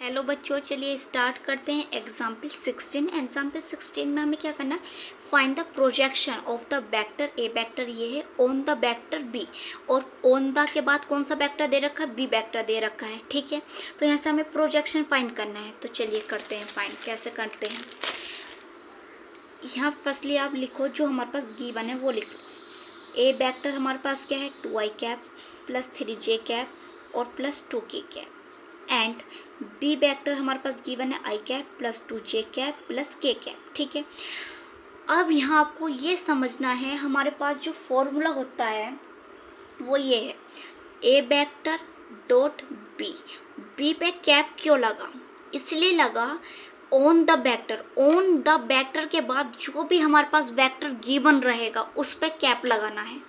Hello बच्चों, चलिए start करते हैं एग्जाम्पल 16। एग्जाम्पल 16 में हमें क्या करना है, find the projection of the vector A, vector ये है, ऑन द वेक्टर बी, और ऑन द के बाद कौन सा वेक्टर दे रखा है, बी वेक्टर दे रखा है। ठीक है, तो यहाँ से हमें प्रोजेक्शन फाइंड करना है। तो चलिए करते हैं फाइंड। कैसे करते हैं, यहाँ फर्स्टली आप लिखो जो हमारे पास गिवन है वो लिख लो। ए वेक्टर हमारे पास क्या है, 2i cap plus 3j cap और plus 2k cap, and b vector हमारे पास गिवन है i cap plus 2j cap plus k cap. ठीक है, अब यहाँ आपको ये समझना है, हमारे पास जो फॉर्मूला होता है वो ये है, a vector dot B. B पे कैप क्यों लगा, इसलिए लगा on the vector, on the vector के बाद जो भी हमारे पास वेक्टर गिवन रहेगा उस पे कैप लगाना है।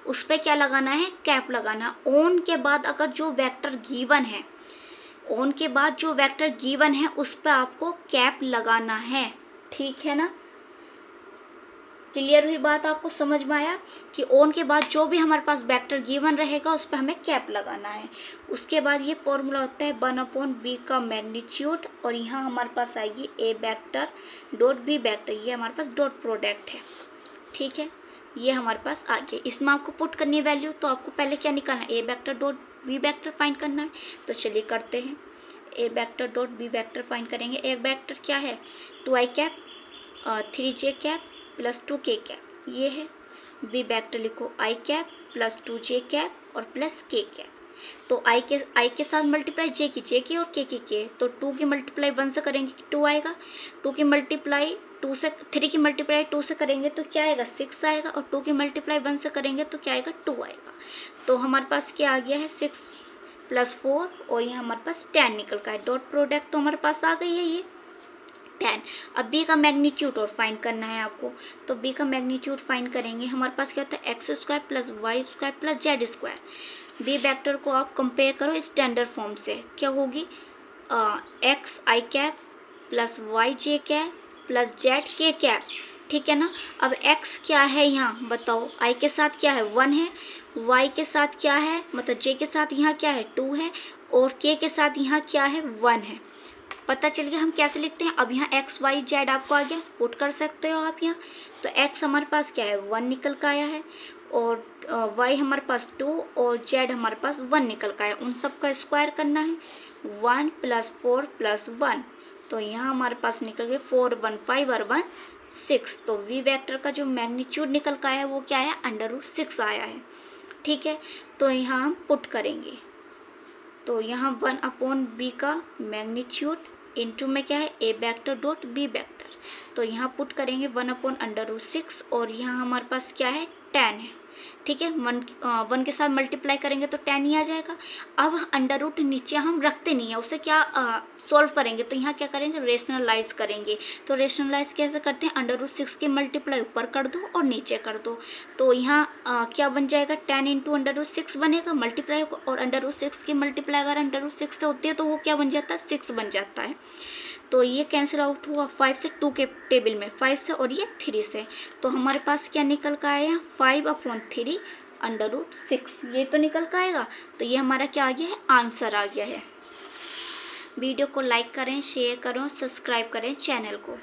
उस पे क्या लगाना है, कैप लगाना। ऑन के बाद अगर जो वेक्टर गिवन है, ऑन के बाद जो वेक्टर गिवन है उस पर आपको कैप लगाना है। ठीक है ना, क्लियर हुई बात, आपको समझ में आया कि ऑन के बाद जो भी हमारे पास वेक्टर गिवन रहेगा उस पर हमें कैप लगाना है। उसके बाद ये फॉर्मूला होता है 1/b का मैग्नीट्यूड, और यहाँ हमारे पास आएगी ए वेक्टर डॉट बी वेक्टर, ये हमारे पास डॉट प्रोडक्ट है। ठीक है, ये हमारे पास आ गया। इसमें आपको पुट करनी है वैल्यू, तो आपको पहले क्या निकालना है, a vector dot b vector find करना है। तो चलिए करते हैं, a vector dot b vector find करेंगे। ए वेक्टर क्या है, 2i cap 3j cap plus 2k cap, ये है। बी वेक्टर लिखो i cap plus 2j cap और प्लस k कैप। तो i के साथ मल्टीप्लाई j की और k की k, तो 2 की मल्टीप्लाई 1 से करेंगे 2 आएगा, 2 की मल्टीप्लाई 2 से 3 की मल्टीप्लाई 2 से करेंगे तो क्या आएगा, 6 आएगा, और 2 की मल्टीप्लाई 1 से करेंगे तो क्या आएगा, 2 आएगा। तो हमारे पास क्या आ गया है, 6 प्लस 4, और ये हमारे पास 10 निकल का है। डॉट प्रोडक्ट तो हमारे पास आ गई है ये 10। अब बी का मैग्नीट्यूड और फाइंड करना है आपको, तो बी का मैग्नीट्यूड फाइंड करेंगे। हमारे पास क्या होता है, x square plus y square plus z square. B vector को आप कंपेयर करो स्टैंडर्ड फॉर्म से, क्या होगी, x i cap plus y j cap plus z k cap. ठीक है ना, अब x क्या है यहाँ बताओ, i के साथ क्या है 1 है, y के साथ क्या है, मतलब j के साथ यहाँ क्या है 2 है, और k के साथ यहाँ क्या है 1 है। पता चल गया हम कैसे लिखते हैं। अब यहाँ x y z आपको आ गया, पुट कर सकते हो आप यहाँ। तो x हमारे पास क्या है 1 निकल का आया है, और y हमारे पास 2 और z हमारे पास 1 निकल का है। उन सब का स्क्वायर करना है, 1 प्लस 4 प्लस 1, तो यहाँ हमारे पास निकल गए 4 1 5 और 1 6। तो v वेक्टर का जो मैग्नीट्यूड निकल का है वो क्या है, √6 आया है। ठीक है, तो यहाँ हम पुट करेंगे, तो यहाँ 1/b का मैग्नीट्यूड इनटू में क्या है, a vector dot b vector, तो यहाँ पुट करेंगे 1/√6, और यहाँ हमारे पास क्या है 10 है। ठीक है, 1 के साथ मल्टीप्लाई करेंगे तो 10 ही आ जाएगा। अब अंडर रूट नीचे हम रखते नहीं है, उसे क्या सॉल्व करेंगे, तो यहाँ क्या करेंगे, रेशनलाइज करेंगे। तो रेशनलाइज कैसे करते हैं, √6 की मल्टीप्लाई ऊपर कर दो और नीचे कर दो, तो यहाँ क्या बन जाएगा, 10 इंटू √6 बनेगा मल्टीप्लाई, और √6 की मल्टीप्लाई अगर √6 से होती है तो वो क्या बन जाता है, 6 बन जाता है। तो ये कैंसिल आउट हुआ 5 से, 2 के टेबल में 5 से, और ये 3 से, तो हमारे पास क्या निकल का आया, 5/3 √6, ये तो निकल का आएगा। तो ये हमारा क्या आ गया है, आंसर आ गया है। वीडियो को लाइक करें, शेयर करें, सब्सक्राइब करें चैनल को।